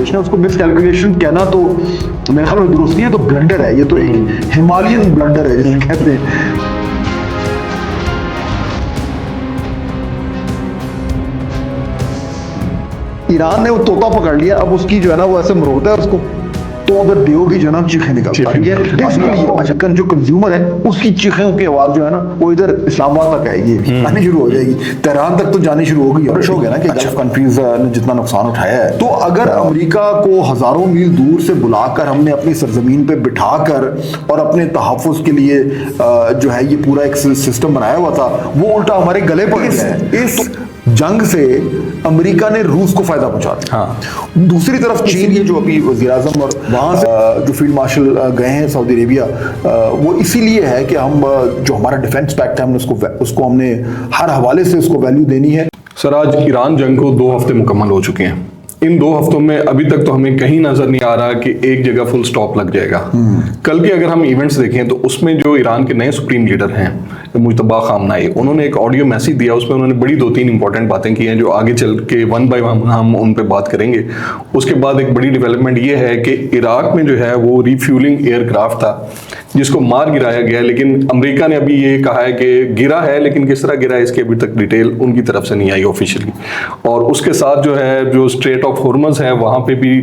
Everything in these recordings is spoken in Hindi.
कैलकुलेशन है, उसको मिस कैलकुलेशन कहना तो मेरे ख्याल में दुरुस्त नहीं है, तो ब्लंडर है, ये तो एक हिमालयन ब्लंडर है जिसे कहते हैं। ईरान ने वो तोता पकड़ लिया, अब उसकी जो है ना वो ऐसे मरोड़ता है उसको, तो अगर देव की जो है चीखें निकल रही है, इसलिए जो कंज्यूमर है उसकी चीखों की आवाज जो है ना वो इधर इस्लामाबाद तक आएगी, आनी शुरू हो जाएगी, तेहरान तक तो जानी शुरू हो गई। हो गया ना कि गल्फ कंट्रीज ने जितना नुकसान उठाया है, तो अगर अमेरिका को हजारों मील दूर से बुलाकर हमने अपनी सरजमीन पे बिठाकर और अपने तहफ़्फ़ुज़ के लिए जो है ये पूरा एक सिस्टम बनाया हुआ था, वो उल्टा हमारे गले पड़ गया है। इस जंग से अमेरिका ने रूस को फायदा पहुंचा दिया। हाँ। दूसरी तरफ चीन के जो अभी वज़ीर-ए-आज़म और वहां से जो फील्ड मार्शल गए हैं सऊदी अरेबिया, वो इसीलिए है कि हम जो हमारा डिफेंस पैक्ट है हमने उसको हमने हर हवाले से उसको वैल्यू देनी है। सर, आज ईरान जंग को 2 हफ्ते मुकम्मल हो चुके हैं। इन 2 हफ्तों में अभी तक तो हमें कहीं नजर नहीं आ रहा कि एक जगह फुल स्टॉप लग जाएगा। कल के अगर हम इवेंट्स देखें तो उसमें जो ईरान के नए सुप्रीम लीडर हैं मुज्तबा खामनाई, उन्होंने एक ऑडियो मैसेज दिया, उसमें उन्होंने बड़ी 2-3 इंपॉर्टेंट बातें की हैं जो आगे चल के वन बाय वन हम उन पे बात करेंगे। उसके बाद एक बड़ी डेवलपमेंट ये है कि इराक में जो है वो रिफ्यूलिंग एयरक्राफ्ट था जिसको मार गिराया गया, लेकिन अमेरिका ने अभी ये कहा है कि गिरा है, लेकिन किस तरह गिरा है इसकी अभी तक डिटेल उनकी तरफ से नहीं आई ऑफिशियली। और उसके साथ जो है जो स्ट्रेट ऑफ हॉर्मज़ है वहाँ पे भी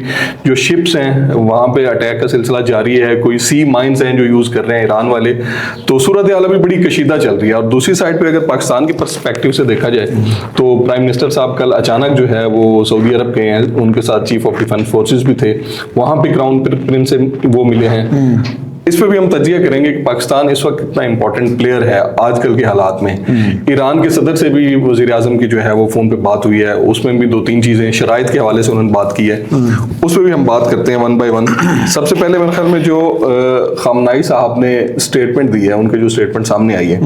जो शिप्स हैं वहाँ पे अटैक का सिलसिला जारी है, कोई सी माइंस हैं जो यूज़ कर रहे हैं ईरान वाले, तो सूरत हाल अभी बड़ी कशीदा चल रही है। और दूसरी साइड पे अगर पाकिस्तान के पर्सपेक्टिव से देखा जाए तो प्राइम मिनिस्टर साहब कल अचानक जो है वो सऊदी अरब गए हैं, उनके साथ चीफ ऑफ डिफेंस फोर्सेस भी थे, वहाँ पे क्राउन प्रिंस से वो मिले हैं। इस पर भी हम तजिया करेंगे कि पाकिस्तान इस वक्त कितना इंपॉर्टेंट प्लेयर है आजकल के हालात में। ईरान के सदर से भी वजीर आजम की जो है वो फोन पे बात हुई है, उसमें भी 2-3 चीजें शराइत के हवाले से उन्होंने बात की है, उस पर भी हम बात करते हैं वन बाय वन। सबसे पहले मेरे ख्याल में जो खामनाई साहब ने स्टेटमेंट दी है, उनके जो स्टेटमेंट सामने आई है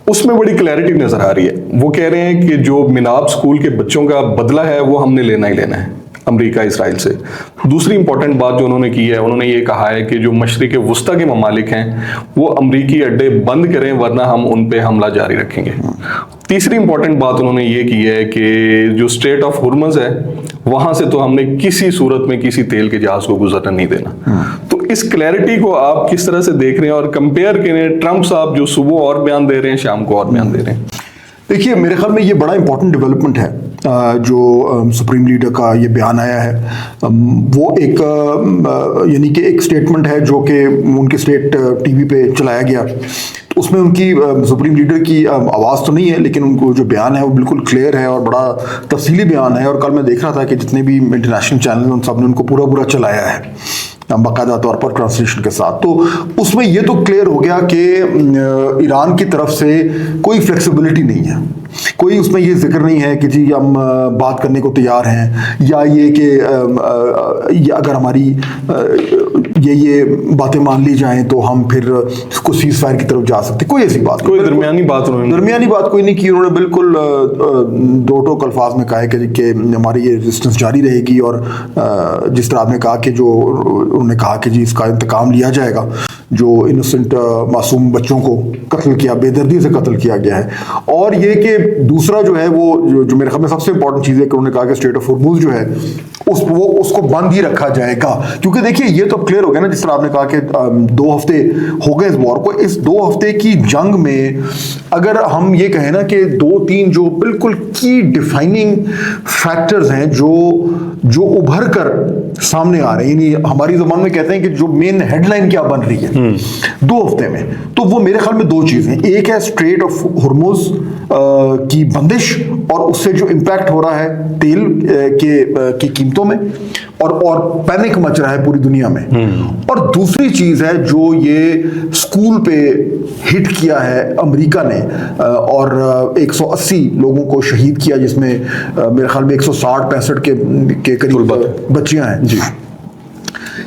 उसमें बड़ी क्लैरिटी नजर आ रही है। वो कह रहे हैं कि जो मिनाब स्कूल के बच्चों का बदला है वो हमने लेना ही लेना है अमेरिका इसराइल से। दूसरी इंपॉर्टेंट बात जो उन्होंने की है, उन्होंने ये कहा है कि जो मशरिक वुस्ता के ममालिक हैं वो अमरीकी अड्डे बंद करें वरना हम उन पे हमला जारी रखेंगे। तीसरी इंपॉर्टेंट बात उन्होंने ये की है कि जो स्ट्रेट ऑफ हॉर्मज़ है वहां से तो हमने किसी सूरत में किसी तेल के जहाज को गुजरना नहीं देना। तो इस क्लैरिटी को आप किस तरह से देख रहे हैं और कंपेयर करें ट्रंप साहब जो सुबह और बयान दे रहे हैं शाम को और बयान दे रहे हैं? देखिए, मेरे ख्याल में ये बड़ा इंपॉर्टेंट डेवलपमेंट है जो सुप्रीम लीडर का ये बयान आया है। वो एक यानी कि एक स्टेटमेंट है जो कि उनके स्टेट टीवी पे चलाया गया, तो उसमें उनकी सुप्रीम लीडर की आवाज़ तो नहीं है, लेकिन उनको जो बयान है वो बिल्कुल क्लियर है और बड़ा तफसीली बयान है। और कल मैं देख रहा था कि जितने भी इंटरनेशनल चैनल उन सब ने उनको पूरा चलाया है बाकायदा तौर पर ट्रांसलेशन के साथ। तो उसमें ये तो क्लियर हो गया कि ईरान की तरफ से कोई फ्लेक्सिबिलिटी नहीं है, कोई उसमें ये जिक्र नहीं है कि जी हम बात करने को तैयार हैं, या ये कि अगर हमारी ये बातें मान ली जाएं तो हम फिर इसको सीज फायर की तरफ जा सकते। कोई ऐसी बात, कोई दरमियानी बात कोई नहीं की। उन्होंने बिल्कुल दो टोक अल्फाज में कहा है कि हमारी ये रेजिस्टेंस जारी रहेगी, और जिस तरह आपने कहा कि जो उन्होंने कहा कि जी इसका इंतकाम लिया जाएगा, जो इनोसेंट मासूम बच्चों को कत्ल किया, बेदर्दी से कत्ल किया गया है। और ये कि दूसरा जो है वो जो मेरे ख्याल में सबसे इंपॉर्टेंट चीज़ है कि उन्होंने कहा कि स्ट्रेट ऑफ हॉर्मुज़ जो है उसको बंद ही रखा जाएगा। क्योंकि देखिए ये तो क्लियर हो गया ना, जिस तरह आपने कहा कि 2 हफ्ते हो गए इस वॉर को। इस 2 हफ्ते की जंग में अगर हम ये कहें ना कि 2-3 जो बिल्कुल की डिफाइनिंग फैक्टर्स हैं जो उभर कर सामने आ रहे हैं, यानी हमारी ज़बान में कहते हैं कि जो मेन हेडलाइन क्या बन रही है 2 हफ्ते में, तो वो मेरे ख्याल में 2 चीज़ें। एक है स्ट्रेट ऑफ हॉर्मुज़ की बंदिश और उससे जो इम्पैक्ट हो रहा है तेल की कीमतों में, और पैनिक मच रहा है पूरी दुनिया में। और दूसरी चीज़ है जो ये स्कूल पे हिट किया है अमेरिका ने, और 180 लोगों को शहीद किया, जिसमें मेरे ख्याल में 160-65 के करीब बच्चियां हैं जी।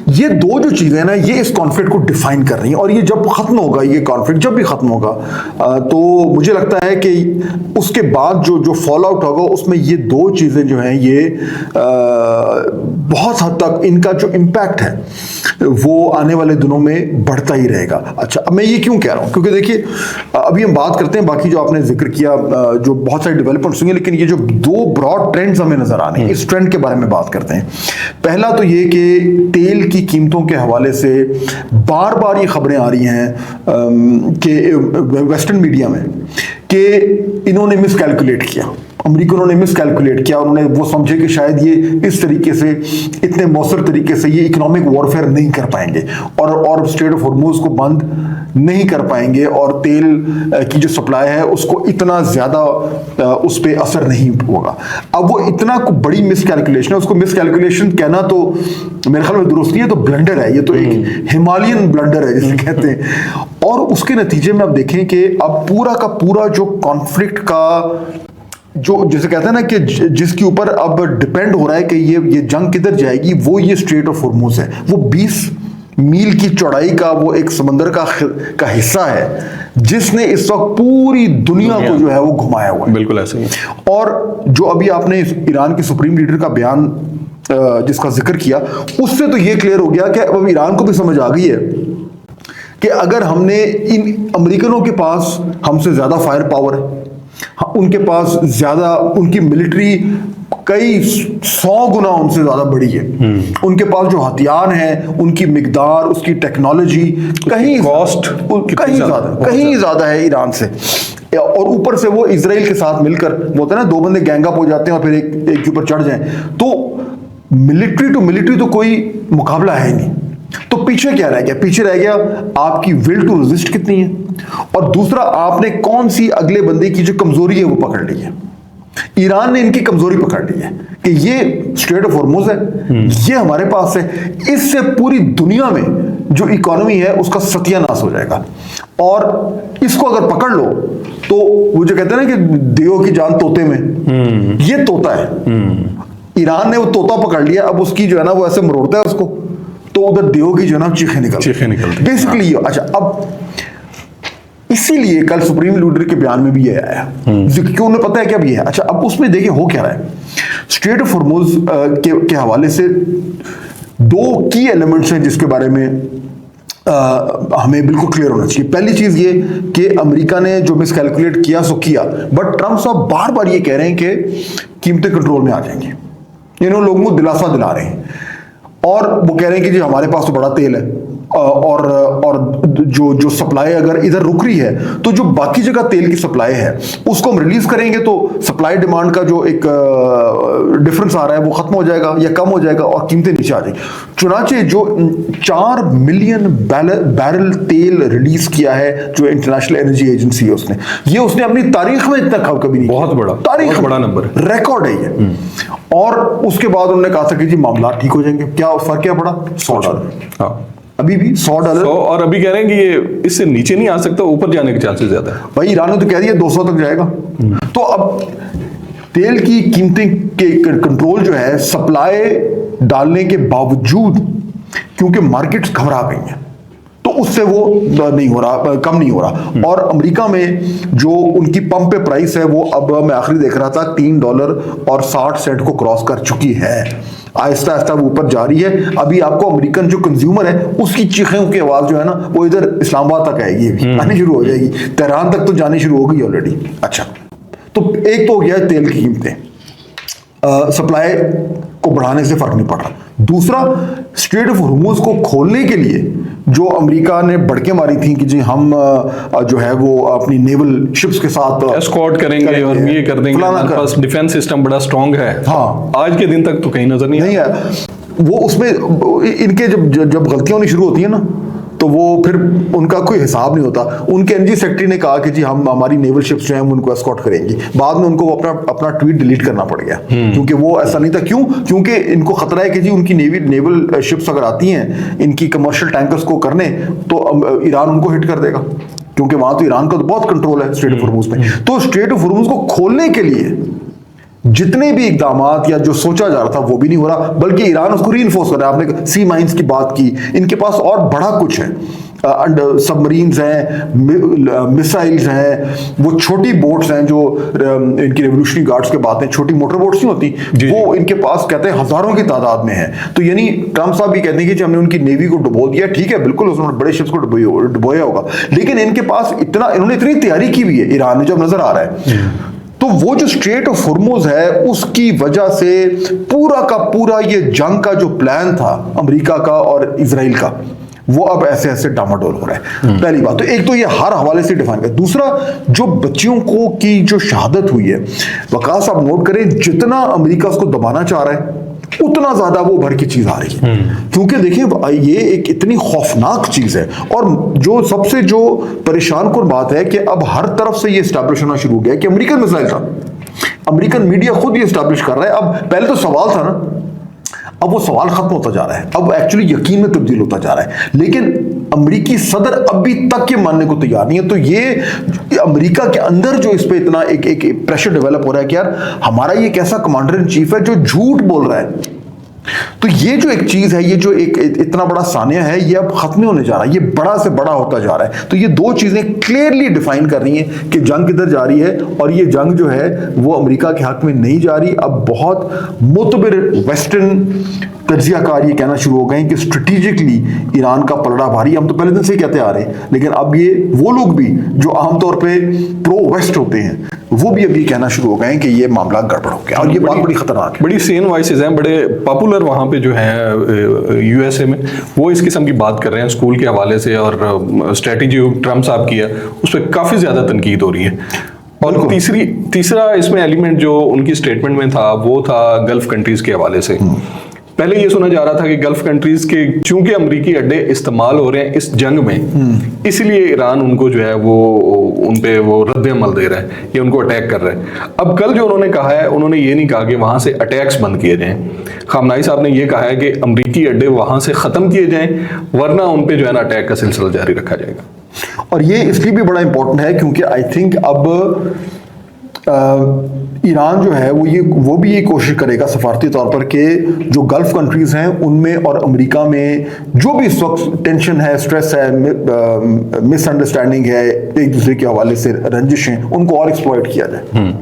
ये दो जो चीजें हैं ना, ये इस कॉन्फ्लिक्ट को डिफाइन कर रही हैं। और ये जब खत्म होगा, ये कॉन्फ्लिक्ट जब भी खत्म होगा, तो मुझे लगता है कि उसके बाद जो फॉल आउट होगा उसमें ये दो चीजें जो हैं, ये बहुत हद तक इनका जो इम्पैक्ट है वो आने वाले दिनों में बढ़ता ही रहेगा। अच्छा, अब मैं ये क्यों कह रहा हूं, क्योंकि देखिए अभी हम बात करते हैं, बाकी जो आपने जिक्र किया जो बहुत सारे डेवलपमेंट्स होंगे, लेकिन ये जो दो ब्रॉड ट्रेंड्स हमें नजर आ रहे हैं, इस ट्रेंड के बारे में बात करते हैं। पहला तो ये कि तेल की कीमतों के हवाले से बार बार ये खबरें आ रही हैं कि वेस्टर्न मीडिया में कि इन्होंने मिसकैलकुलेट किया, अमेरिकनों ने मिसकैलकुलेट किया, उन्होंने वो समझे कि शायद ये इस तरीके से, इतने मौसर तरीके से ये इकोनॉमिक वॉरफेयर नहीं कर पाएंगे और स्ट्रेट ऑफ हॉर्मुज को बंद नहीं कर पाएंगे, और तेल की जो सप्लाई है उसको इतना ज़्यादा उस पर असर नहीं होगा। अब वो इतना बड़ी मिसकैलकुलेशन है, उसको मिसकैलकुलेशन कहना तो मेरे ख्याल में दुरुस्त नहीं है, तो ब्लंडर है, ये तो एक हिमालयन ब्लंडर है जिसे कहते हैं। और उसके नतीजे में अब देखें कि अब पूरा का पूरा जो कॉन्फ्लिक्ट का जो जिसे कहते हैं ना कि जिसके ऊपर अब डिपेंड हो रहा है कि ये जंग किधर जाएगी, वो ये स्ट्रेट ऑफ हॉर्मुज है। वो 20 मील की चौड़ाई का वो एक समंदर का हिस्सा है जिसने इस वक्त पूरी दुनिया को जो है वो घुमाया हुआ है। बिल्कुल ऐसे ही। और जो अभी आपने ईरान के सुप्रीम लीडर का बयान जिसका जिक्र किया, उससे तो ये क्लियर हो गया कि अब ईरान को भी समझ आ गई है कि अगर हमने इन अमेरिकनों के पास हमसे ज्यादा फायर पावर है, उनके पास ज्यादा, उनकी मिलिट्री कई 100 गुना उनसे ज्यादा बड़ी है, उनके पास जो हथियार हैं, उनकी मिकदार, उसकी टेक्नोलॉजी कहीं कॉस्ट कहीं ज्यादा है ईरान से। और ऊपर से वो इजराइल के साथ मिलकर, बोलते हैं ना, दो बंदे गैंग अप हो जाते हैं और फिर एक के ऊपर चढ़ जाएं, तो मिलिट्री टू मिलिट्री तो कोई मुकाबला है ही नहीं। तो पीछे क्या रह गया? पीछे रह गया आपकी विल टू रेजिस्ट कितनी है, और दूसरा आपने कौन सी अगले बंदे की जो कमजोरी है वो पकड़ ली है। ईरान ने इनकी कमजोरी पकड़ ली है कि ये स्ट्रेट ऑफ हॉर्मुज है, ये हमारे पास है, इससे पूरी दुनिया में जो इकोनॉमी है उसका सत्यानाश हो जाएगा। और इसको अगर पकड़ लो तो वो जो कहते हैं ना कि देव की जान तोते में, ये तोता है। ईरान ने वो तोता पकड़ लिया, अब उसकी जो है ना वो ऐसे मरोड़ता है उसको, तो उधर देव की जो है ना चीखें निकलती बेसिकली। अच्छा, अब इसीलिए कल सुप्रीम लीडर के बयान में भी ये आया, क्यों उन्हें पता है कि अब ये है। अच्छा, अब उसमें देखिए हो क्या रहा है। स्ट्रेट ऑफ हॉर्मुज के हवाले से दो की एलिमेंट्स हैं जिसके बारे में हमें बिल्कुल क्लियर होना चाहिए। पहली चीज ये कि अमेरिका ने जो मिसकैलकुलेट किया सो किया, बट ट्रंप साहब बार बार ये कह रहे हैं कि कीमतें कंट्रोल में आ जाएंगी, इन्होंने लोगों को दिलासा दिला रहे हैं, और वो कह रहे हैं कि जी हमारे पास तो बड़ा तेल है, और जो सप्लाई अगर इधर रुक रही है तो जो बाकी जगह तेल की सप्लाई है उसको हम रिलीज करेंगे तो सप्लाई डिमांड का जो एक डिफरेंस आ रहा है वो खत्म हो जाएगा या कम हो जाएगा और कीमतें नीचे आ जाएगी। चुनाचे जो 4 मिलियन बैरल तेल रिलीज किया है जो इंटरनेशनल एनर्जी एजेंसी है, उसने अपनी तारीख में इतना कभी नहीं, बहुत बड़ा, तारीख बड़ा नंबर, रिकॉर्ड है ये। और उसके बाद उन्होंने कहा था कि जी मामला ठीक हो जाएंगे। क्या फर्क क्या पड़ा? $100। हाँ, अभी भी $100, और अभी कह रहे हैं कि ये इससे नीचे नहीं आ सकता, ऊपर जाने के चांसेस ज्यादा है। भाई ईरान ने तो कह दिया 200 तक जाएगा। तो अब तेल की कीमतें के कंट्रोल जो है सप्लाई डालने के बावजूद, क्योंकि मार्केट्स घबरा गई हैं, तो उससे वो नहीं हो रहा, कम नहीं हो रहा। और अमेरिका में जो उनकी पंप पे प्राइस है वो अब मैं आखिरी देख रहा था $3.60 को क्रॉस कर चुकी है। आहिस्ता आहिस्ता वो ऊपर जा रही है। अभी आपको अमेरिकन जो कंज्यूमर है उसकी चीखों की आवाज जो है ना वो इधर इस्लामाबाद तक आएगी, आनी शुरू हो जाएगी, तेहरान तक तो जानी शुरू हो गई ऑलरेडी। अच्छा, तो एक तो हो गया तेल की कीमतें, सप्लाई को बढ़ाने से फर्क नहीं पड़ रहा। दूसरा, स्ट्रेट ऑफ हॉर्मुज को खोलने के लिए जो अमेरिका ने बढ़के मारी थी कि जी हम जो है वो अपनी नेवल शिप्स के साथ एस्कॉर्ट करेंगे और ये कर देंगे, हमारे पास डिफेंस सिस्टम बड़ा स्ट्रांग है। हाँ, आज के दिन तक तो कहीं नजर नहीं है वो। उसमें इनके जब गलतियां होनी शुरू होती है ना तो वो फिर उनका कोई हिसाब नहीं होता। उनके एनर्जी सेक्रेटरी ने कहा कि जी हम हमारी नेवल शिप्स जो हैं उनको एस्कॉर्ट करेंगे, बाद में उनको अपना ट्वीट डिलीट करना पड़ गया क्योंकि वो ऐसा नहीं था। क्योंकि इनको खतरा है कि जी उनकी नेवल शिप्स अगर आती हैं इनकी कमर्शियल टैंकर्स को करने तो ईरान उनको हिट कर देगा, क्योंकि वहां तो ईरान का तो बहुत कंट्रोल है स्ट्रेट ऑफ हॉर्मुज पे। तो स्ट्रेट ऑफ हॉर्मुज को खोलने के लिए जितने भी इकदामात या जो सोचा जा रहा था वो भी नहीं हो रहा, बल्कि ईरान उसको रीइंफोर्स कर रहा है। आपने सी माइंस की बात की, इनके पास और बड़ा कुछ है, सबमरीन्स हैं, मिसाइल्स हैं, वो छोटी बोट्स हैं जो इनकी रेवोल्यूशनरी गार्ड्स के बात हैं, छोटी मोटर बोट्स नहीं होती, वो इनके पास कहते हैं हजारों की तादाद में है। तो यानी ट्रम्प साहब भी कहते हैं कि हमने उनकी नेवी को डुबो दिया, ठीक है, बिल्कुल उन्होंने बड़े शिप्स को डुबोया होगा, लेकिन इनके पास इन्होंने इतनी तैयारी की भी है ईरान ने, जब नजर आ रहा है। तो वो जो स्ट्रेट ऑफ हुर्मुज है उसकी वजह से पूरा का पूरा ये जंग का जो प्लान था अमेरिका का और इजराइल का, वो अब ऐसे ऐसे डामाडोल हो रहा है। पहली बात तो एक तो ये हर हवाले से डिफाइन कर। दूसरा, जो बच्चियों को की जो शहादत हुई है, वकास आप नोट करें, जितना अमेरिका उसको दबाना चाह रहा है उतना ज्यादा वो भर की चीज आ रही है। क्योंकि देखिए ये एक इतनी खौफनाक चीज है, और जो सबसे जो परेशान कुन बात है कि अब हर तरफ से ये स्टैब्लिश होना शुरू हो गया कि अमेरिकन मिसाइल था, अमेरिकन मीडिया खुद ये स्टैब्लिश कर रहा है। अब पहले तो सवाल था ना, अब वो सवाल खत्म होता जा रहा है, अब एक्चुअली यकीन में तब्दील होता जा रहा है। लेकिन अमेरिकी सदर अभी तक ये मानने को तैयार नहीं है। तो ये अमेरिका के अंदर जो इस पे इतना एक प्रेशर डेवलप हो रहा है कि यार हमारा ये कैसा कमांडर इन चीफ है जो झूठ बोल रहा है। तो ये जो एक चीज है, ये जो एक इतना बड़ा सानिया है, ये अब खत्म नहीं होने जा रहा है, ये बड़ा से बड़ा होता जा रहा है। तो ये दो चीजें क्लियरली डिफाइन कर रही हैं कि जंग किधर जा रही है, और ये जंग जो है वो अमेरिका के हक में नहीं जा रही। अब बहुत मुतबिर वेस्टर्न तज्जियाकार ये कहना शुरू हो गए हैं कि स्ट्रेटेजिकली ईरान का पलड़ा भारी। हम तो पहले दिन से ही कहते आ रहे हैं, लेकिन अब ये वो लोग भी जो आमतौर पे प्रो वेस्ट होते हैं वो भी अब ये कहना शुरू हो गए हैं कि ये मामला गड़बड़ हो गया, और ये बात बड़ी खतरनाक है। बड़ी सेन वॉइसेस हैं, बड़े पॉपुलर वहाँ पे जो हैं यूएसए में, वो इस किस्म की बात कर रहे हैं स्कूल के हवाले से, और स्ट्रेटेजी ट्रम्प साहब की है उस पर काफ़ी ज़्यादा तनकीद हो रही है। और तीसरा इसमें एलिमेंट जो उनकी स्टेटमेंट में था वो था गल्फ कंट्रीज के हवाले से। पहले ये सुना जा रहा था कि गल्फ कंट्रीज के चूंकि अमरीकी अड्डे इस्तेमाल हो रहे हैं इस जंग में, इसलिए ईरान उनको जो है वो उन पे वो रद्द अमल दे रहा है, ये उनको अटैक कर रहा है। अब कल जो उन्होंने कहा है, उन्होंने ये नहीं कहा कि वहां से अटैक्स बंद किए जाएं। खामनाई साहब ने ये कहा है कि अमरीकी अड्डे वहां से खत्म किए जाएं, वरना उन पे जो है ना अटैक का सिलसिला जारी रखा जाएगा। और ये इसलिए भी बड़ा इंपॉर्टेंट है क्योंकि आई थिंक अब ईरान जो है वो भी ये कोशिश करेगा सफारती तौर पर कि जो गल्फ कंट्रीज हैं उनमें और अमेरिका में जो भी इस वक्त टेंशन है, स्ट्रेस है, मिसअंडरस्टैंडिंग है, एक दूसरे के हवाले से रंजिश हैं, उनको और एक्सप्लॉइट किया जाए।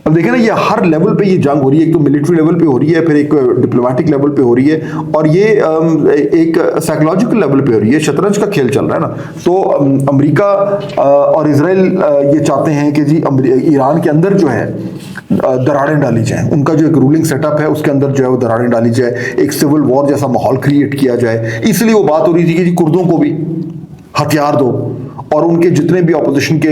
अब देखें ना, ये हर लेवल पे ये जंग हो रही है, एक तो मिलिट्री लेवल पे हो रही है, फिर एक डिप्लोमेटिक लेवल पे हो रही है, और ये एक साइकोलॉजिकल लेवल पे हो रही है। शतरंज का खेल चल रहा है ना। तो अमेरिका और इजराइल ये चाहते हैं कि जी ईरान के अंदर जो है दरारें डाली जाए, उनका जो एक रूलिंग सेटअप है उसके अंदर जो है वो दरारें डाली जाए, एक सिविल वॉर जैसा माहौल क्रिएट किया जाए। इसलिए वो बात हो रही थी कि जी कुर्दों को भी हथियार दो, और उनके जितने भी अपोजिशन के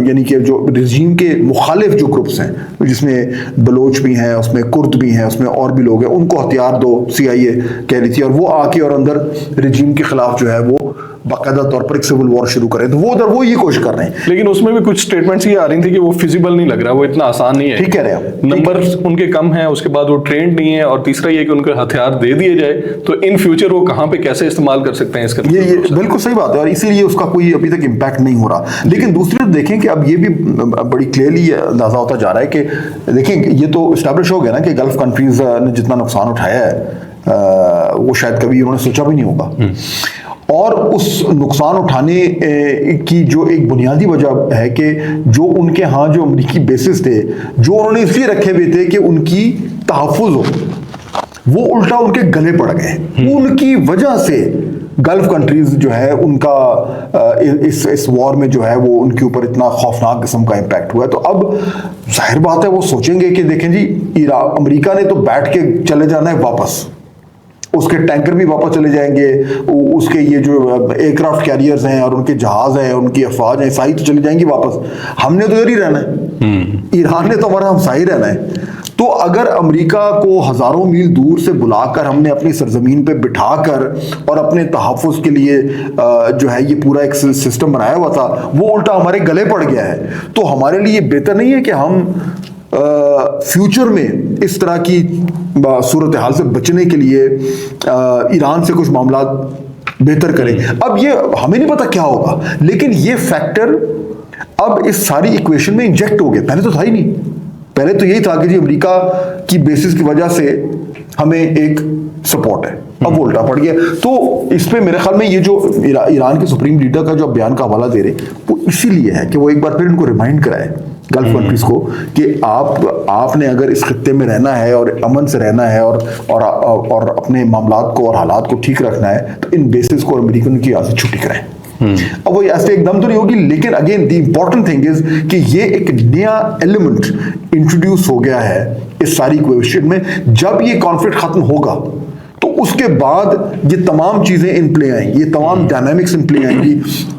यानी कि जो रिजीम के मुखालिफ जो ग्रुप्स हैं, जिसमें बलोच भी हैं, उसमें कुर्द भी हैं, उसमें और भी लोग हैं, उनको हथियार दो, CIA कह रही थी। और वो आके और अंदर रिजीम के खिलाफ जो है वो बाकायदा तौर पर एक सिविल वॉर शुरू करें। तो वो उधर वो ये कोशिश कर रहे हैं, लेकिन उसमें भी कुछ स्टेटमेंट्स ये आ रही थी कि वो फिजिबल नहीं लग रहा, वो इतना आसान नहीं है। ठीक कह रहे हैं, नंबर उनके कम हैं, उसके बाद वो ट्रेंड नहीं है, और तीसरा ये कि उनको हथियार दे दिए जाए तो इन फ्यूचर वो कहाँ पे कैसे इस्तेमाल कर सकते हैं इसका। ये बिल्कुल सही बात है, और इसीलिए उसका कोई अभी तक इम्पैक्ट नहीं हो रहा। लेकिन दूसरी तरफ देखें कि अब ये भी बड़ी क्लियरली अंदाजा होता जा रहा है कि देखें ये तो इस्टेब्लिश हो गया ना कि गल्फ कंट्रीज ने जितना नुकसान उठाया है वो शायद कभी उन्होंने सोचा भी नहीं होगा। और उस नुकसान उठाने की जो एक बुनियादी वजह है कि जो उनके यहाँ जो अमरीकी बेसिस थे, जो उन्होंने इसलिए रखे हुए थे कि उनकी तहफ़्फ़ुज़ हो, वो उल्टा उनके गले पड़ गए। उनकी वजह से गल्फ कंट्रीज जो है उनका इस वॉर में जो है वो उनके ऊपर इतना खौफनाक किस्म का इम्पैक्ट हुआ है। तो अब जाहिर बात है वो सोचेंगे कि देखें जी अमेरिका ने तो बैठ के चले जाना है वापस, उसके टैंकर भी वापस चले जाएंगे, उसके ये जो एयरक्राफ्ट कैरियर्स हैं और उनके जहाज हैं, उनकी अफवाज हैं, साई तो चले जाएंगी वापस। हमने तो इधर ही रहना है, ईरान ने तो हमारा हमसाई रहना है। तो अगर अमेरिका को हजारों मील दूर से बुलाकर हमने अपनी सरजमीन पे बिठाकर और अपने तहफ़्फ़ुज़ के लिए जो है ये पूरा एक सिस्टम बनाया हुआ था, वो उल्टा हमारे गले पड़ गया है, तो हमारे लिए बेहतर नहीं है कि हम फ्यूचर में इस तरह की सूरत हाल से बचने के लिए ईरान से कुछ मामला बेहतर करें। अब ये हमें नहीं पता क्या होगा, लेकिन ये फैक्टर अब इस सारी इक्वेशन में इंजेक्ट हो गया, पहले तो था ही नहीं। पहले तो यही था कि जी अमेरिका की बेसिस की वजह से हमें एक सपोर्ट है, अब वो उल्टा पड़ गया। तो इस पे मेरे ख्याल में ये जो ईरान के सुप्रीम लीडर का जो बयान का हवाला दे रहे वो इसीलिए है कि वो एक बार फिर इनको रिमाइंड कराए गल्फ कंट्रीज को कि आपने अगर इस खित्ते में रहना है और अमन से रहना है और अपने मामलात को और हालात को ठीक रखना है तो इन बेसिस को अमेरिकन की यहाँ से छुट्टी कराएं। अब वो ऐसे एकदम तो नहीं होगी, लेकिन again the important thing is कि ये एक नया एलिमेंट इंट्रोड्यूस हो गया है इस सारी क्वेश्चन में। जब ये कॉन्फ्लिक्ट खत्म होगा तो उसके बाद ये तमाम चीजें इन प्ले आएंगी, ये तमाम डायनामिक्स इन प्ले आएंगी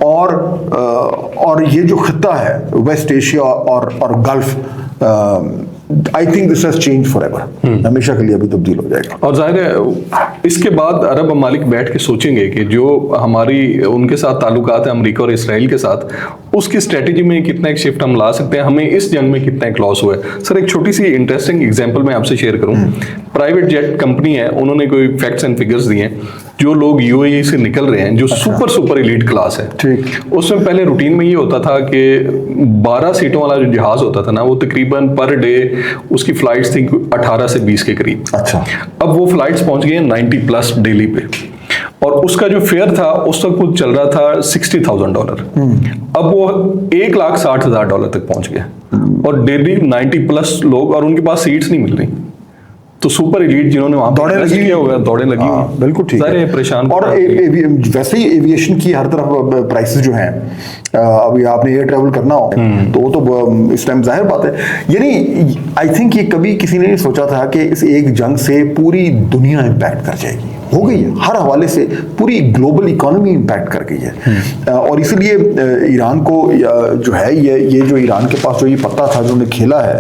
और ये जो खित्ता है वेस्ट एशिया और gulf, I think this has change forever, हमेशा के लिए अभी तब्दील हो जाएगा। और जाहिर है इसके बाद अरब ममालिक बैठ के सोचेंगे कि जो हमारी उनके साथ ताल्लुकात है अमेरिका और इसराइल के साथ, उसकी स्ट्रेटेजी में कितना एक शिफ्ट हम ला सकते हैं, हमें इस जंग में कितना एक लॉस हुआ है। सर एक छोटी सी इंटरेस्टिंग एग्जांपल मैं आपसे शेयर करूं। प्राइवेट जेट कंपनी है, उन्होंने कोई फैक्ट्स एंड फिगर्स दिए हैं, जो लोग यूएई से निकल रहे हैं जो सुपर एलीट क्लास है, ठीक, उसमें पहले रूटीन में ये होता था कि 12 सीटों वाला जो जहाज होता था ना, वो तकरीबन पर डे उसकी फ्लाइट्स थी 18 से 20 के करीब। अच्छा, अब वो फ्लाइट्स पहुंच गई हैं 90+ डेली पे, और उसका जो फेयर था उस वक्त कुछ चल रहा था $60,000। अब वो $1,60,000 तक पहुंच गया, और डेली 90+ लोग, और उनके पास सीट्स नहीं मिल रही। तो सुपर एलीट जिन्होंने वहां दौड़े लगी हुआ दौड़े लगी, बिल्कुल ठीक है, परेशान। और वैसे ही एविएशन की हर तरफ प्राइसेस जो हैं, अभी आपने एयर ट्रैवल करना हो तो वो तो इस टाइम जाहिर बात है, यानी आई थिंक ये कभी किसी ने नहीं सोचा था कि इस एक जंग से पूरी दुनिया इंपैक्ट कर जाएगी। हो गई है, हर हवाले से पूरी ग्लोबल इकोनॉमी इंपैक्ट कर गई है। और इसीलिए ईरान को जो है ये जो ईरान के पास जो ये पत्ता था जो उन्हें खेला है,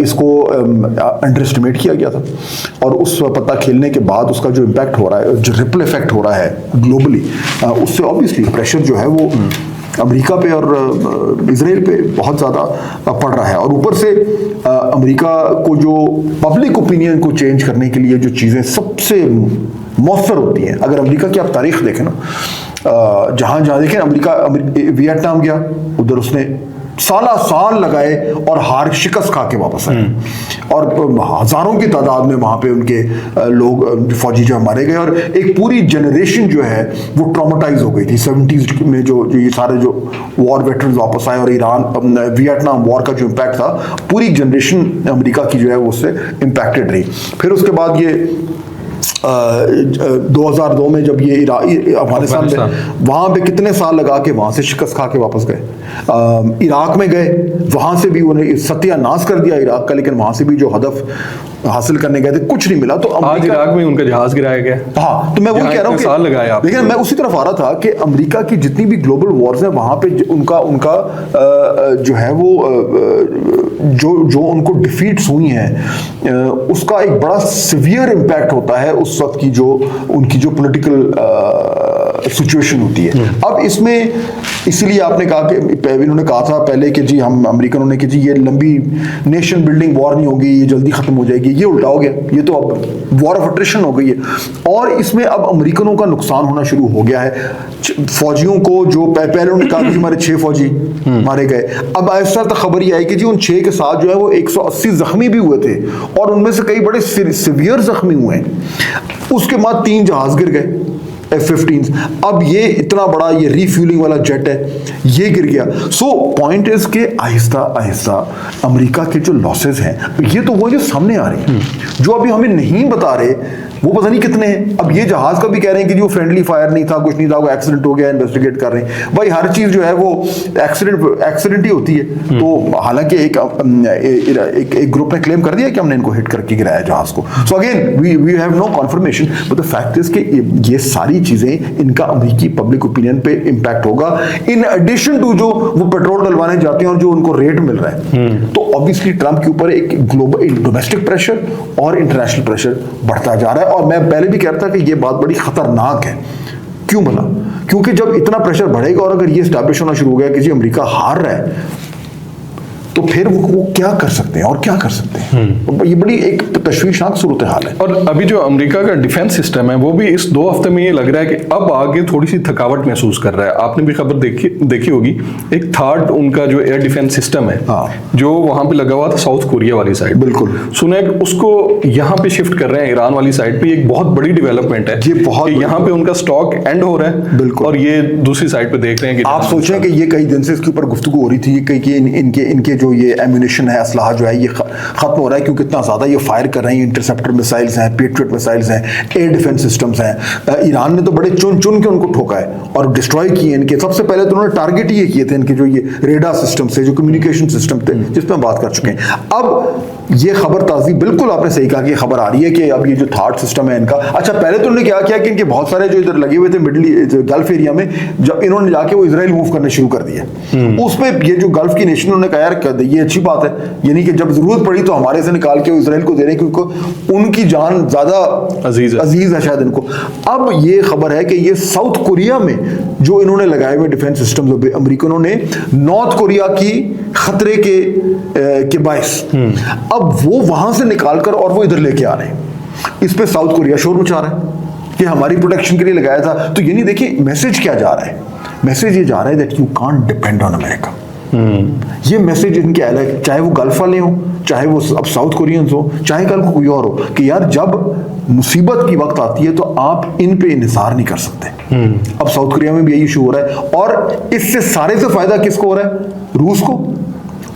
इसको अंडर एस्टिमेट किया गया था, और उस पत्ता खेलने के बाद उसका जो इम्पैक्ट हो रहा है, जो रिपल इफेक्ट हो रहा है ग्लोबली, उससे ऑब्वियसली प्रेशर जो है वो अमेरिका पे और इजराइल पे बहुत ज़्यादा पड़ रहा है। और ऊपर से अमेरिका को जो पब्लिक ओपिनियन को चेंज करने के लिए जो चीज़ें सबसे मौसर होती हैं, अगर अमेरिका की आप तारीख देखें ना, जहाँ जहाँ देखें अमेरिका वियतनाम गया, उधर उसने साल लगाए और हार शिकस्त खा के वापस आए, और हजारों की तादाद में वहां पे उनके लोग फौजी जो मारे गए, और एक पूरी जनरेशन जो है वो ट्रॉमेटाइज हो गई थी। 70s में जो ये सारे जो वॉर वेटरन्स वापस आए, और वियतनाम वॉर का जो इम्पैक्ट था, पूरी जनरेशन अमेरिका की जो है वो उससे इम्पैक्टेड रही। फिर उसके बाद ये 2002 में जब ये अफगानिस्तान में, वहां पे कितने साल लगा के वहां से शिकस्त खा के वापस गए। इराक में गए, वहां से भी उन्हें सत्यानाश कर दिया इराक का, लेकिन वहां से भी जो हदफ हासिल करने गए थे कुछ नहीं मिला। तो आज इराक में उनका जहाज गिराया गया। हाँ, तो मैं वही कह रहा हूँ साल लगाए आप, लेकिन मैं उसी तरफ आ रहा था कि अमेरिका की जितनी भी ग्लोबल वॉर्स हैं वहां पे उनका जो है वो जो उनको डिफीट्स हुई हैं, उसका एक बड़ा सिवियर इम्पैक्ट होता है उस वक्त की जो उनकी जो पॉलिटिकल सिचुएशन होती है। अब इसमें इसलिए आपने कहा कि इन्होंने कहा था पहले कि जी हम अमेरिकनों ने कि जी ये लंबी नेशन बिल्डिंग वॉर नहीं होगी, ये जल्दी खत्म हो जाएगी, ये उल्टा हो गया, ये तो अब वॉर ऑफ अट्रिशन हो गई है, और इसमें अब अमेरिकनों का नुकसान होना शुरू हो गया है। फौजियों को जो पहले उन्होंने कहा कि हमारे 6 फौजी मारे गए, अब ऐसा तक खबर ये आई कि जी उन 6 के साथ जो है वो 180 जख्मी भी हुए थे, और उनमें से कई बड़े सिवियर जख्मी हुए हैं। उसके बाद 3 जहाज गिर गए F-15। अब ये इतना बड़ा ये रीफ्यूलिंग वाला जेट है, ये गिर गया। सो पॉइंट इज के आहिस्ता आहिस्ता अमेरिका के जो लॉसेस हैं, ये तो वो जो सामने आ रही हैं, जो अभी हमें नहीं बता रहे वो पता नहीं कितने हैं। अब ये जहाज का भी कह रहे हैं कि जो फ्रेंडली फायर नहीं था, कुछ नहीं था, वो एक्सीडेंट हो गया, इन्वेस्टिगेट कर रहे हैं। भाई हर चीज जो है वो एक्सीडेंट ही होती है। तो हालांकि एक ग्रुप ने क्लेम कर दिया कि हमने इनको हिट करके गिराया जहाज को। So again we have no confirmation, but the fact is कि ये सारी चीजें, इनका अमेरिकी पब्लिक ओपिनियन पे इंपैक्ट होगा, इन एडिशन टू जो वो पेट्रोल डलवाने जाते हैं और जो उनको रेट मिल रहा है। तो ऑब्वियसली ट्रंप के ऊपर एक ग्लोबल डोमेस्टिक प्रेशर और इंटरनेशनल प्रेशर बढ़ता जा रहा है। और मैं पहले भी कह रहा था कि ये बात बड़ी खतरनाक है। क्यों भला? क्योंकि जब इतना प्रेशर बढ़ेगा और अगर ये स्टैब्लिश होना शुरू हो गया कि जी अमेरिका हार रहा है, तो फिर वो क्या कर सकते हैं और क्या कर सकते हैं? ये बड़ी एक तशवीशनाक सूरत हाल है। और अभी जो अमेरिका का डिफेंस सिस्टम है वो भी इस 2 हफ्ते में ये लग रहा है कि अब आगे थोड़ी सी थकावट महसूस कर रहा है। आपने भी खबर देखी होगी, एक थर्ड उनका जो एयर डिफेंस सिस्टम है जो वहां पे लगा हुआ था साउथ कोरिया वाली साइड, बिल्कुल सुना है उसको यहाँ पे शिफ्ट कर रहे हैं ईरान वाली साइड पे। एक बहुत बड़ी डेवलपमेंट है, ये बहुत यहाँ पे उनका स्टॉक एंड हो रहा है, बिल्कुल, और ये दूसरी साइड पे देख रहे हैं कि आप सोचें कि ये कई दिन से इसके ऊपर गुफ्तगू हो रही थी कि इनके जो ये एम्यूनिशन है, असलाह जो है ये खत्म हो रहा है, क्योंकि इतना ज्यादा ये फायर कर रहे हैं। इंटरसेप्टर मिसाइल्स हैं, पेट्रियट मिसाइल्स हैं, एयर डिफेंस सिस्टम्स हैं। ईरान ने तो बड़े चुन चुन के उनको ठोका है और डिस्ट्रॉय किए इनके। सबसे पहले तो उन्होंने टारगेट ये किए थे इनके जो ये रेडार सिस्टम से, जो कम्युनिकेशन सिस्टम थे, जिसपे हम बात कर चुके हैं। अब ये खबर ताज़ी, बिल्कुल आपने सही कहा कि खबर आ रही है कि अब ये जो थर्ड सिस्टम है इनका, अच्छा पहले तो उन्होंने क्या किया कि इनके बहुत सारे जो इधर लगे हुए थे मिडल गल्फ एरिया में, जब इन्होंने जाके वो इजराइल मूव करने शुरू कर दिए। उसमें ये जो गल्फ की नेशन, उन्होंने कहा यार ये अच्छी बात है, यानी कि जब जरूरत पड़ी तो हमारे से निकाल के वो इजराइल को दे रहे हैं, क्योंकि उनकी जान ज्यादा अजीज है शायद इनको। अब ये खबर है कि ये साउथ कोरिया में जो इन्होंने लगाए हुए डिफेंस सिस्टम अमेरिकनों ने नॉर्थ कोरिया की खतरे के बायस अब वो वहां से निकालकर और वो इधर लेके आ रहे हैं। इस पे साउथ कोरिया शोर मचा रहा है कि हमारी प्रोटेक्शन के लिए लगाया था। तो यानी देखिए मैसेज क्या जा रहा है, मैसेज ये जा रहा है that you can't depend on America. ये मैसेज इनके अलग, चाहे वो गल्फ वाले हो, चाहे वो अब साउथ कोरियंस हो, चाहे कल को कोई और हो, कि यार जब मुसीबत की वक्त आती है तो आप इन पे इन्हिसार नहीं कर सकते। अब साउथ कोरिया में भी यही इशू हो रहा है, और इससे सारे से फायदा किसको हो रहा है? रूस को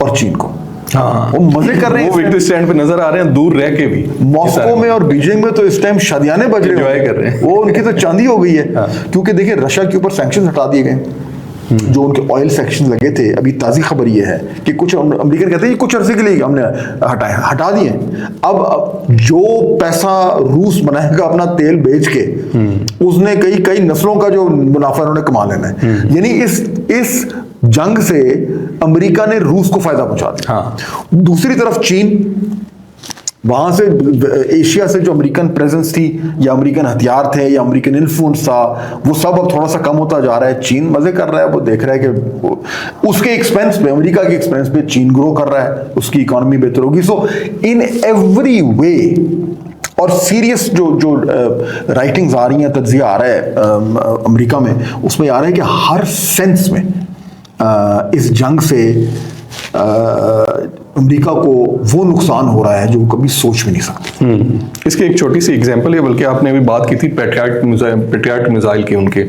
और चीन को। हाँ, वो मजे कर रहे हैं, वो विक्ट्री स्टैंड पे नजर आ रहे हैं दूर रह के भी। मॉस्को में और बीजिंग में तो इस टाइम शादियाने बज रहे एंजॉय कर रहे हैं, वो उनकी तो चांदी हो गई है। क्योंकि देखिए रशिया के ऊपर सैंक्शन हटा दिए गए, जो उनके ऑयल सेक्शन लगे थे। अभी ताज़ी खबर ये है कि कुछ अमेरिकन कहते हैं कुछ अरसे के लिए हमने हटा दिए। अब जो पैसा रूस बनाएगा अपना तेल बेच के, उसने कई नस्लों का जो मुनाफा उन्होंने कमा लेना है। यानी इस जंग से अमेरिका ने रूस को फायदा पहुंचा दिया। दूसरी तरफ चीन, वहां से एशिया से जो अमेरिकन प्रेजेंस थी या अमेरिकन हथियार थे या अमेरिकन इन्फ्लुएंस था, वो सब अब थोड़ा सा कम होता जा रहा है। चीन मजे कर रहा है, वो देख रहा है कि उसके एक्सपेंस पे, अमेरिका के एक्सपेंस पे चीन ग्रो कर रहा है, उसकी इकोनॉमी बेहतर होगी। सो इन एवरी वे, और सीरियस जो राइटिंग्स आ रही हैं, तज्जिया आ रहा है अमेरिका में, उसमें आ रहा है कि हर सेंस में इस जंग से अमेरिका को वो नुकसान हो रहा है जो कभी सोच भी नहीं सकते। इसकी एक छोटी सी एग्जांपल है, बल्कि आपने अभी बात की थी पेट्रियट मिसाइल की, उनके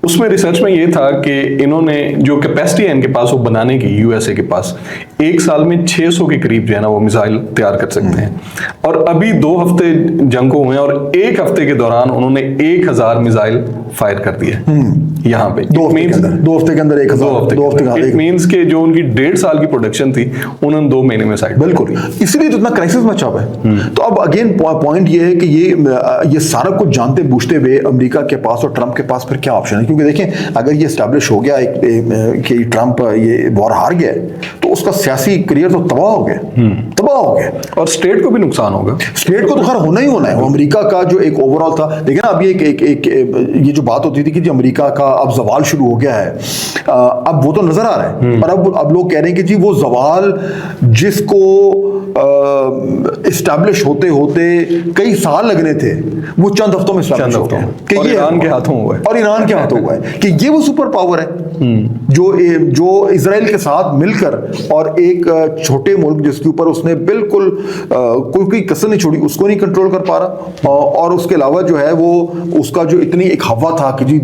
उसमें रिसर्च में ये था कि इन्होंने जो कैपेसिटी है इनके पास वो बनाने की, यूएसए के पास एक साल में 600 के करीब जो है ना वो मिसाइल तैयार कर सकते हैं। और अभी 2 हफ्ते जंग को हुए हैं और 1 हफ्ते के दौरान उन्होंने 1000 मिसाइल फायर कर दिए यहाँ पे। 2 हफ्ते के अंदर 1000। इट मींस के जो उनकी 1.5 साल की प्रोडक्शन थी उन्होंने 2 महीने में साइड। बिल्कुल, इसलिए तो इतना क्राइसिस मचा हुआ है। तो अब अगेन पॉइंट ये है कि ये सारा कुछ जानते बूझते हुए अमेरिका के पास और ट्रंप के पास फिर क्या ऑप्शन है? क्योंकि देखें, अगर ये एस्टैब्लिश हो गया कि ट्रंप ये वॉर हार गया, तो उसका सियासी करियर तो तबाह हो गया, और स्टेट को भी नुकसान होगा। स्टेट को तो खैर होना ही होना है। अमेरिका का जो एक ओवरऑल था, देखिए ना, अब ये ये जो बात होती थी कि जो अमेरिका का अब जवाल शुरू हो गया है, अब वो तो नजर आ रहा है। और अब लोग कह रहे हैं कि जी वो जवाल जिसको इस्टेब्लिश होते होते कई साल लगने थे, वो चंद हफ्तों में इस्टेब्लिश हो गया कि और ईरान के हाथों हुआ है। और ईरान के हाथों हुआ है कि ये वो सुपर पावर है जो इजराइल के साथ मिलकर, और एक छोटे मुल्क जिसके ऊपर उसने बिल्कुल कोई कसर नहीं छोड़ी, उसको नहीं कंट्रोल कर पा रहा। और उसके अलावा जो है वो उसका जो इतनी एक हवा था कि जी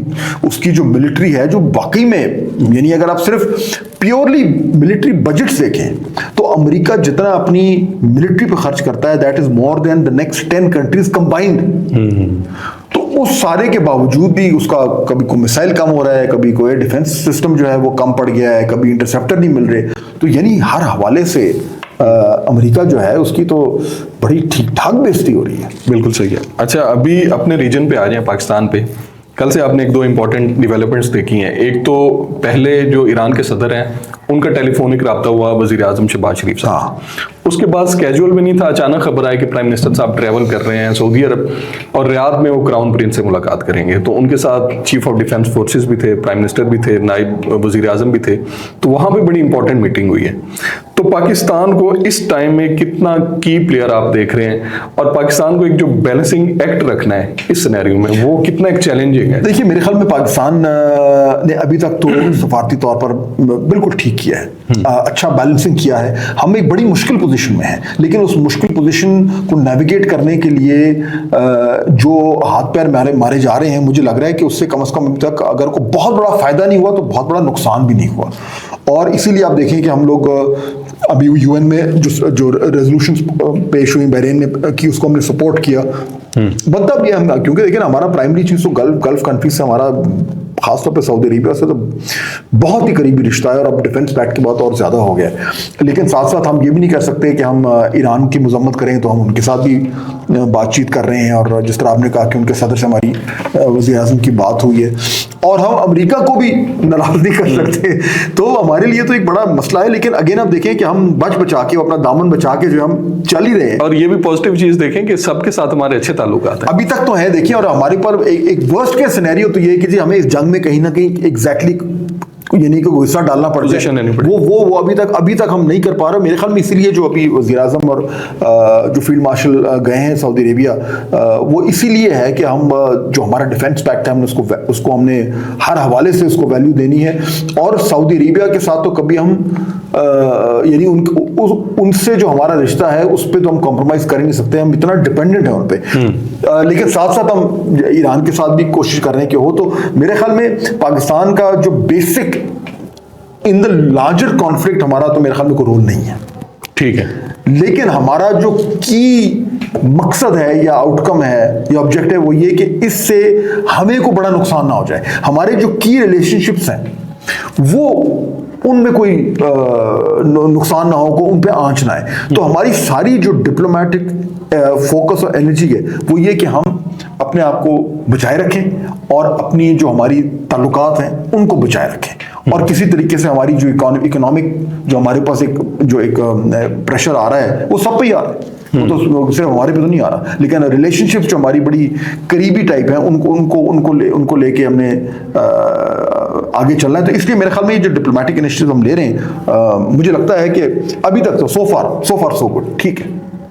उसकी जो मिलिट्री है, जो वाकई में, यानी अगर आप सिर्फ प्योरली मिलिट्री बजट देखें तो अमेरिका जितना अपनी मिलिट्री पे खर्च करता है, that is more than the next 10 countries combined. तो उस सारे के बावजूद भी उसका कभी कोई मिसाइल कम हो रहा है, कभी कोई डिफेंस सिस्टम जो है वो कम पड़ गया है, कभी इंटरसेप्टर नहीं मिल रहे। तो यानी हर हवाले से अमेरिका जो है उसकी तो बड़ी ठीक ठाक बेइज्जती हो रही है। बिल्कुल सही है। अच्छा, अभी अपने रीजन पे आ जाए, पाकिस्तान पे। कल से आपने 1-2 इंपॉर्टेंट डेवलपमेंट्स देखी हैं। एक तो पहले जो ईरान के सदर हैं उनका टेलीफोनिक रब्ता हुआ वजीर आजम शहबाज शरीफ साहब। उसके बाद स्केड्यूल में नहीं था, अचानक खबर आई कि प्राइम मिनिस्टर साहब ट्रैवल कर रहे हैं सऊदी अरब और रियाद में वो क्राउन प्रिंस से मुलाकात करेंगे। तो उनके साथ चीफ ऑफ डिफेंस फोर्सेस भी थे, प्राइम मिनिस्टर भी थे, नायब वजीर आजम भी थे। तो वहां पे बड़ी इंपॉर्टेंट मीटिंग हुई है। तो पाकिस्तान को इस टाइम में कितना की प्लेयर आप देख रहे हैं, और पाकिस्तान को एक जो बैलेंसिंग एक्ट रखना है इस सिनेरियो में, वो कितना एक चैलेंजिंग है? देखिए, मेरे ख्याल में पाकिस्तान ने अभी तक तो सफारती तौर पर बिल्कुल ठीक किया है, अच्छा बैलेंसिंग किया है। हम एक बड़ी मुश्किल पोजीशन में हैं, लेकिन उस मुश्किल पोजीशन को नेविगेट करने के लिए जो हाथ पैर मारे जा रहे हैं, मुझे लग रहा है कि उससे कम से कम अभी तक अगर कोई बहुत बड़ा फायदा नहीं हुआ तो बहुत बड़ा नुकसान भी नहीं हुआ। और इसीलिए आप देखें कि हम लोग अभी यूएन में जो रेजोल्यूशंस पेश हुई बहरीन ने की, उसको हमने सपोर्ट किया। बनता भी हम, क्योंकि देखिए ना, हमारा प्राइमरी चीज़ तो गल्फ कंट्रीज से, हमारा खासतौर पे सऊदी अरेबिया से तो बहुत ही करीबी रिश्ता है, और अब डिफेंस पैक्ट की बात और ज़्यादा हो गया है। लेकिन साथ साथ हम ये भी नहीं कर सकते कि हम ईरान की मजम्मत करें, तो हम उनके साथ भी बातचीत कर रहे हैं। और जिस तरह आपने कहा कि उनके सदर से हमारी वज़ीर आज़म की बात हुई है, और हम अमेरिका को भी नाराज़ नहीं कर सकते, तो हमारे लिए तो एक बड़ा मसला है। लेकिन अगेन आप देखें कि हम बचा के, अपना दामन बचा के जो हम चल ही रहे हैं। और ये भी पॉजिटिव चीज़ देखें कि सबके साथ हमारे अच्छे ताल्लुकात हैं अभी तक तो है, देखिए। और हमारे पर एक वर्स्ट केस सिनेरियो तो ये है कि जी हमें इस जंग में कहीं ना कहीं एग्जैक्टली यानी कि हिस्सा डालना पड़ जाए, वो अभी तक हम नहीं कर पा रहे। मेरे ख्याल में इसीलिए जो अभी वज़ीर आज़म और जो फील्ड मार्शल गए हैं सऊदी अरेबिया, वो इसीलिए है कि हम जो हमारा डिफेंस पैक्ट है, हमने उसको हमने हर हवाले से उसको वैल्यू देनी है। और सऊदी अरेबिया के साथ तो कभी हम यानी उनसे जो हमारा रिश्ता है उस पर तो हम कॉम्प्रोमाइज़ कर ही नहीं सकते, हम इतना डिपेंडेंट हैं उन पर। लेकिन साथ साथ हम ईरान के साथ भी कोशिश कर रहे हैं कि हो। तो मेरे ख्याल में पाकिस्तान का जो basic in the larger conflict हमारा तो मेरे ख्याल में कोई रोल नहीं है, ठीक है। लेकिन हमारा जो की मकसद है या आउटकम है या ऑब्जेक्ट है, वो ये कि इससे हमें को बड़ा नुकसान ना हो जाए। हमारे जो की रिलेशनशिप्स हैं वो उनमें कोई नुकसान ना हो, को उन पे आंच ना आए। तो हमारी सारी जो डिप्लोमेटिक फोकस और एनर्जी है वो ये कि हम अपने आप को बचाए रखें और अपनी जो हमारी ताल्लुकात हैं उनको बचाए रखें। और किसी तरीके से हमारी जो इकोनॉमिक जो हमारे पास एक प्रेशर आ रहा है वो सब पे ही आ रहा है, वो तो सिर्फ हमारे पे तो नहीं आ रहा। लेकिन रिलेशनशिप जो हमारी बड़ी करीबी टाइप है उनको लेके हमने आगे चलना है। तो इसलिए मेरे ख्याल में ये जो डिप्लोमेटिक इनिशिएटिव हम ले रहे हैं, मुझे लगता है कि अभी तक तो सो फार सो गुड, ठीक है।